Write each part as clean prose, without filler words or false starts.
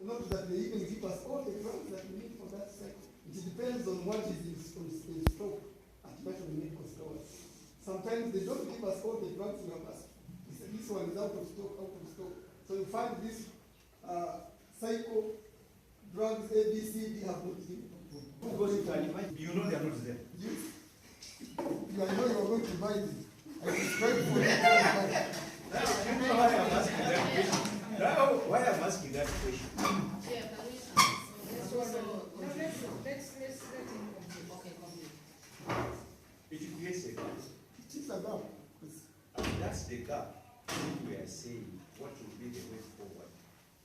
Not that they even give us all the drugs that we need for that cycle. It depends on what is in stock at veterinary medical stores. Sometimes they don't give us all the drugs we have asked. This one is out of stock. So you find this cycle drugs A, B, C, D have not been approved. You know they are not there. Yes. I know you are going to buy this. I prescribe for you. Why I'm asking that question? Yeah, can we let's let him complete. Okay, complete. It creates a gap. It is a gap. And that's the gap we are saying what will be the way forward.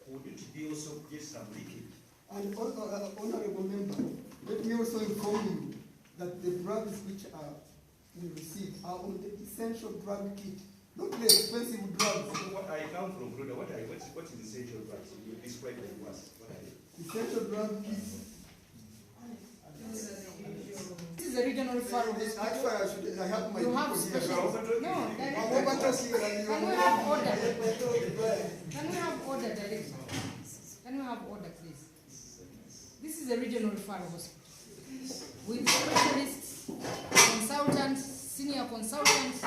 Would it be also get some leakage? And honorable member, let me also inform you that the drugs which we receive are on the essential drug kit, not the expensive drugs. So what I come from, brother, what is essential drugs? You describe them to us. What are they? Essential drug kits. This is a regional referral hospital. Actually, I have my You have people special. here. No, Can we have order? Can we have order, director? Can we have order, please? This is a regional referral hospital with specialists, consultants, senior consultants,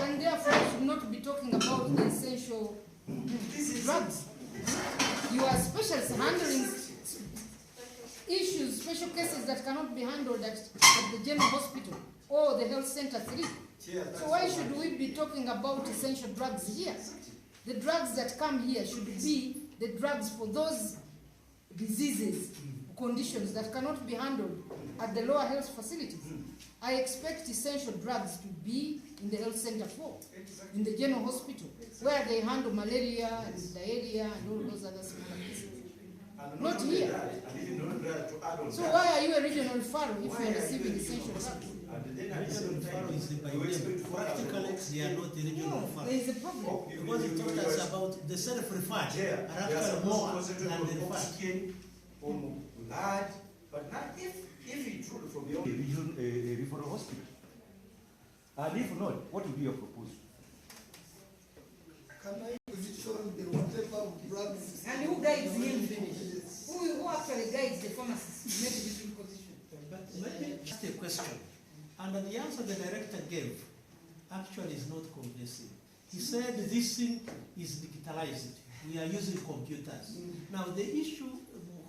and therefore we should not be talking about the essential drugs. You are specialists handling issues, special cases that cannot be handled at the general hospital or the health center 3. So why should we be talking about essential drugs here? The drugs that come here should be the drugs for those diseases, conditions that cannot be handled at the lower health facilities. I expect essential drugs to be in the health center 4, in the general hospital, where they handle malaria and diarrhea and all those other smaller cases. Not here. So why are you a regional referral if you are receiving essential drugs? Regional referral is by name. Practically, they are not the regional referral. There is a problem. Because it talks us about the self-referred are actually more than the referred. Blood, but not if it's true from your regional referral hospital. And if not, what will be your proposal? Can I position the whatever drugs? And who guides him? Who actually guides the pharmacist to make this position? But let me ask a question. And the answer the director gave actually is not convincing. He said this thing is digitalized. We are using computers. Now the issue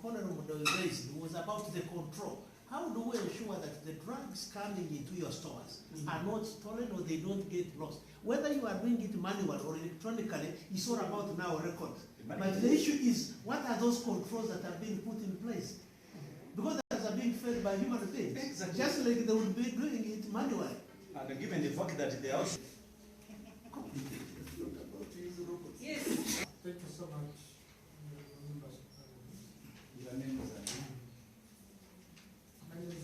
Honorable raised was about the control. How do we ensure that the drugs coming into your stores are not stolen or they don't get lost? Whether you are doing it manually or electronically, it's all about now records. But the issue is, what are those controls that are being put in place? Because those are being fed by human beings, exactly. Just like they would be doing it manually. And given the fact that they are also... Yes. Thank you so much. Your name is My name is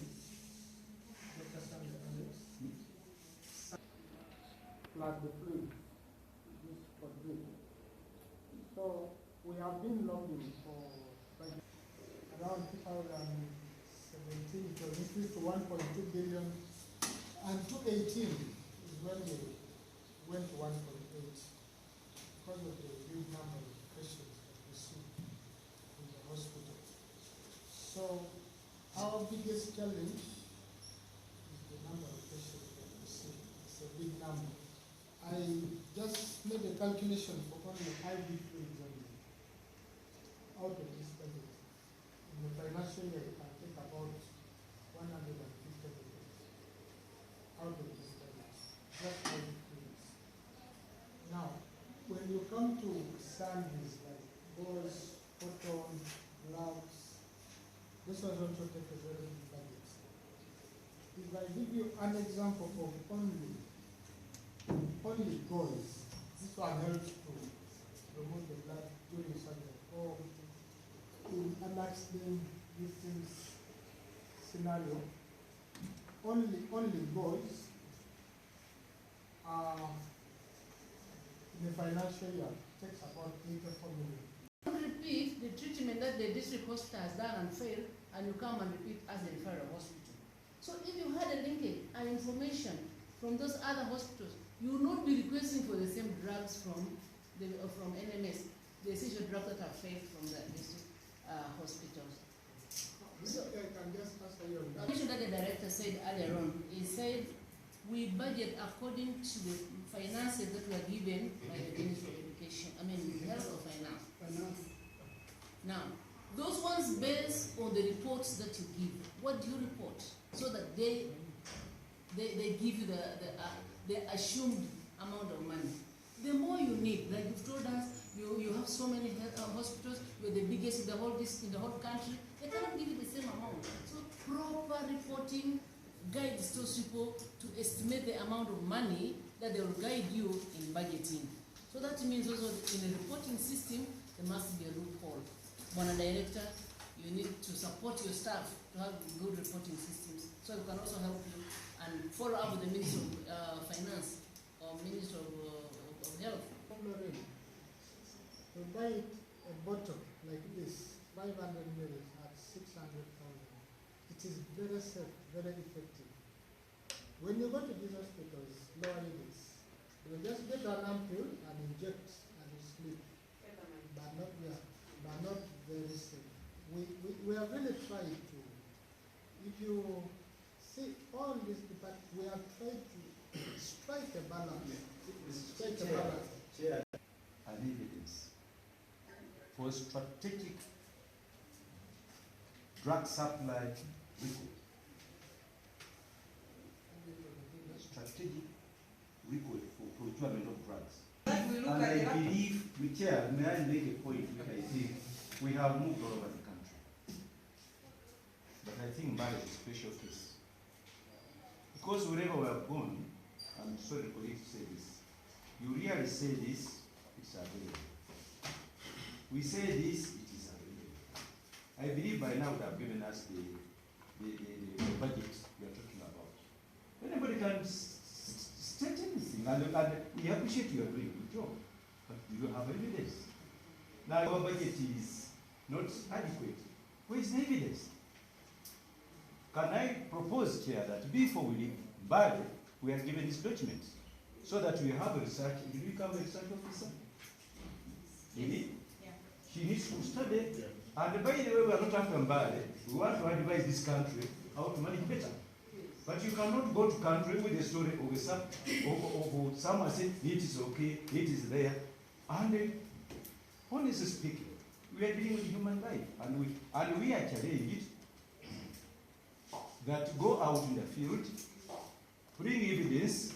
Dr. Sandra Alex. Like the flu, just for good. So we have been lobbying for around 2017 to increase to 1.2 billion, and 2018 is when we went to 1.8 because of the big number of patients that we see in the hospital. So our biggest challenge is the number of patients that we see. It's a big number. I just made a calculation for only IV fluids only out of this budget. In the financial year, it can take about 150 million out of this budget, just IV fluids. Now, when you come to services like gauze, cotton, gloves, this was also take a very big budget. If I give you an example of only gauze, this one helps to remove the blood during surgery or in an accident victims scenario. Only gauze in the financial year takes about 84 million. Repeat the treatment that the district hospital has done and failed, and you come and repeat as a referral hospital. So if you had a linkage and information from those other hospitals, you will not be requesting for the same drugs from NMS, the essential drugs that are failed from the district. The question that the director said earlier on, he said, we budget according to the finances that were given by the Ministry of Education, Health or Finance. Finance. Now, those ones based on the reports that you give. What do you report? So that they give you the assumed amount of money. The more you need, like you've told us, you have so many hospitals, you're the biggest in the whole country, they cannot give you the same amount. So proper reporting guides those people to estimate the amount of money that they will guide you in budgeting. So that means also in the reporting system, there must be a loophole. When a director, you need to support your staff to have good reporting systems. So we can also help you and follow up with the Minister of Finance or Minister of Health. To buy a bottle like this, 500 ml at 600,000, it is very safe, very effective. When you go to these hospitals, lower units, you just get an ampule and inject and you sleep, but not very safe. We have really tried to, if you see all this department, we have tried to strike a balance. Share an evidence for strategic drug supply record. Strategic record for procurement of drugs. And I believe, Chair, may I make a point which I think we have moved all over the country. But I think Mbale is a special case. Because wherever we have gone, I'm sorry for you to say this, you really say this, it's available. We say this, it is available. I believe by now they have given us the budget we are talking about. Anybody can state anything, and we appreciate you are doing a good job, but you don't have evidence. Now our budget is not adequate. Where is the evidence? Can I propose, Chair, that before we leave Mbale, we are given this document, so that we have a research, did we become a research officer? Yes. She needs to study, and by the way, we are not after Mbale, we want to advise this country how to manage better. But you cannot go to country with a story of someone saying it is okay, it is there, and honestly speaking, we are dealing with human life, and we are challenged that go out in the field, bring evidence,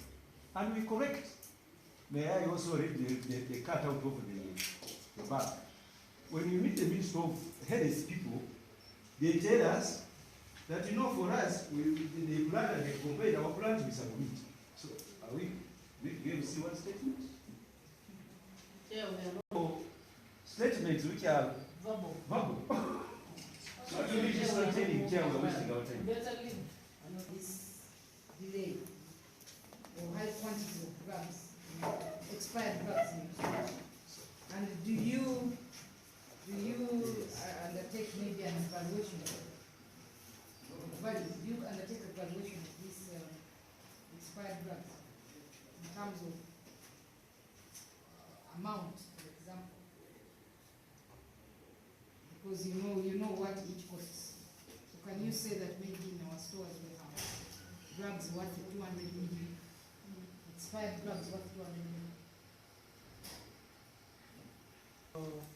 and we correct. May I also read the cut out of the bag? When you meet the Minister of Health people, they tell us that, for us, the plant and they compare our plant with submit. So, are we going to see one statement? Yeah, Statements which are verbal. So, you need to start telling Chair we're wasting our time. Better leave. This delay or high quantity of drugs, expired drugs. And do you undertake maybe an evaluation of value? Do you undertake evaluation of these expired drugs in terms of amount, for example? Because you know what each costs. So can you say that maybe in our stores we have drugs worth 200 million, expired drugs worth 200 million?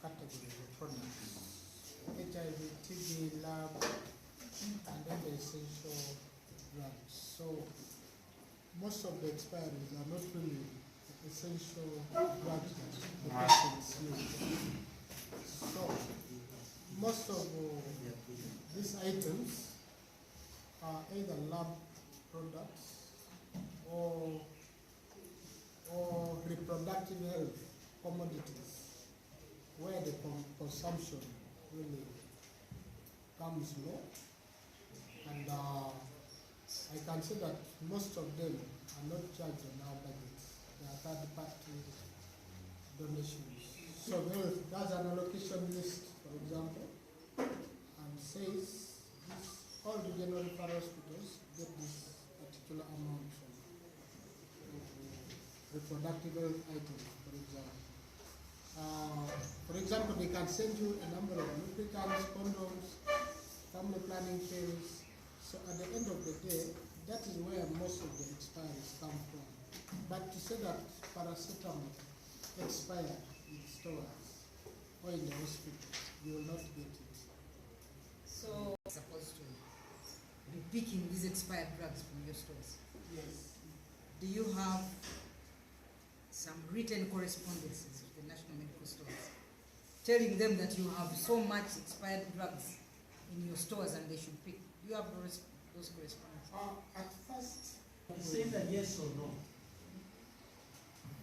Categories of products: HIV, TB, lab, and then the essential drugs. So most of the expiries are not really essential drugs that the patients use. So most of these items are either lab products or reproductive health commodities, where the consumption really comes low, and I can say that most of them are not charged on our budgets. They are third-party donations. So there's an allocation list, for example, and says all the general referral hospitals get this particular amount from reproductive health items, for example. For example, they can send you a number of lubricants, condoms, family planning pills, So at the end of the day, that is where most of the expiries come from. But to say that paracetamol expired in stores or in the hospital, you will not get it. So, supposed to be picking these expired drugs from your stores. Yes. Do you have some written correspondences with the National Medical Stores telling them that you have so much expired drugs in your stores and they should pick? Do you have those correspondences? At first, Say that yes or no.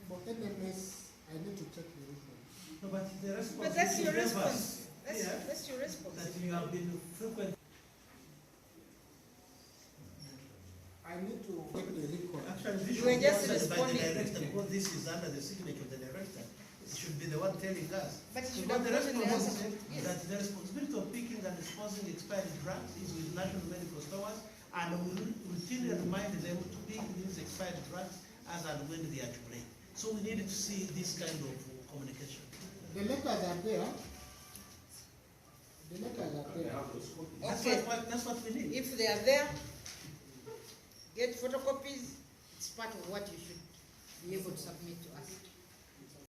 for NMS, I need to check the report. No, but the response. But that's you your gave us, response. yeah, That's your response. that you have been frequent. I need to check the record. Actually, this You should were be just answered by the responding. director, because this is under the signature of the director. It should be the one telling us. But you should Because have the gotten the response answer. is Yes. that the responsibility of picking and disposing expired drugs is with National Medical Stores, and we will routinely remind them to pick these expired drugs as and when they accumulate. So we needed to see this kind of communication. The letters are there. The letters are there. Okay. That's what we need. If they are there, get photocopies. It's part of what you should be able to submit to us.